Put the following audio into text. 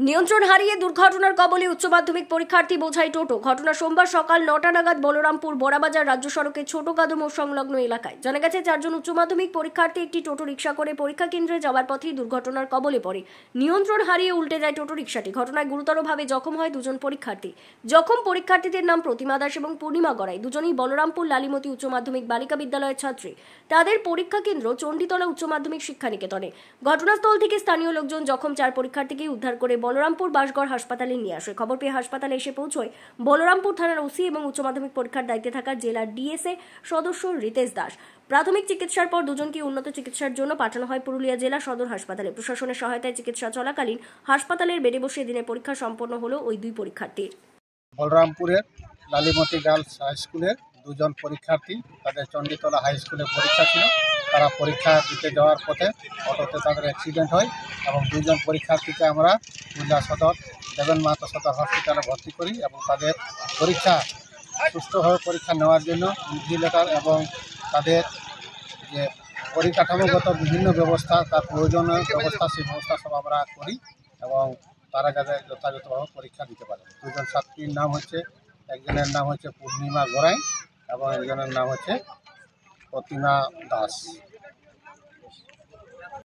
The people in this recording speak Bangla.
নিয়ন্ত্রণ হারিয়ে দুর্ঘটনার কবলে উচ্চ মাধ্যমিক পরীক্ষার্থী বোঝাই টোটো। ঘটনা সোমবার সকাল 9টা নাগাদ বলরামপুর বড়াবাজার রাজ্য সড়কে ছোট কাদু মোড় সংলগ্ন এলাকায়। জানা গেছে 4 জন উচ্চ মাধ্যমিক পরীক্ষার্থী একটি টোটো রিকশা করে পরীক্ষা কেন্দ্রে যাওয়ার পথেই দুর্ঘটনার কবলে পড়ে। নিয়ন্ত্রণ হারিয়ে উল্টে যায় টোটো রিকশাটি। ঘটনায় গুরুতরভাবে জখম হয় দুজন পরীক্ষার্থী। জখম পরীক্ষার্থীদের নাম প্রতিমা দাস এবং পূর্ণিমা গড়াই। দুজনেই বলরামপুর লালিমতি উচ্চ মাধ্যমিক বালিকা বিদ্যালয়ের ছাত্রী। তাদের পরীক্ষা কেন্দ্র চণ্ডীতলা উচ্চ মাধ্যমিক শিক্ষা নিকেতনে। ঘটনাস্থল থেকে স্থানীয় লোকজন জখম 4 পরীক্ষার্থীকে উদ্ধার করে বলরামপুর বাসগড় হাসপাতালে নিয়ে আসে। খবর পেয়ে হাসপাতালে এসে পৌঁছয় বলরামপুর থানার ওসি এবং উচ্চ মাধ্যমিক পরীক্ষার দায়িত্বে থাকা জেলার ডিএসএ সদস্য রিতেশ দাস। প্রাথমিক চিকিৎসার পর দুজনকে উন্নত চিকিৎসার জন্য পাঠানো হয় পুরুলিয়া জেলা সদর হাসপাতালে। প্রশাসনের সহায়তায় চিকিৎসা চলাকালীন হাসপাতালের বেডে বসে দিনের পরীক্ষা সম্পন্ন হলো ওই দুই পরীক্ষার্থীর। বলরামপুরের লালিমতি গার্লস হাই স্কুলের দুজন পরীক্ষার্থী, তাদের চণ্ডীতলা হাই স্কুলে পরীক্ষা ছিল। তারা পরীক্ষা দিতে যাওয়ার পথে অটোতে তাদের অ্যাক্সিডেন্ট হয় এবং দুজন পরীক্ষার্থীকে আমরা পুরুলিয়া সদর দেবেন মাহাতো সদর হসপিটালে ভর্তি করি এবং তাদের পরীক্ষা সুস্থভাবে পরীক্ষা নেওয়ার জন্য ইনভিজিলেটর এবং তাদের যে পরিকাঠামোগত বিভিন্ন ব্যবস্থা, তার প্রয়োজনীয় ব্যবস্থা, সেই ব্যবস্থা সব আমরা করি এবং তারা যাতে যথাযথভাবে পরীক্ষা দিতে পারে। দুজন ছাত্রীর নাম হচ্ছে, একজনের নাম হচ্ছে পূর্ণিমা গড়াই এবং একজনের নাম হচ্ছে প্রতিমা দাস।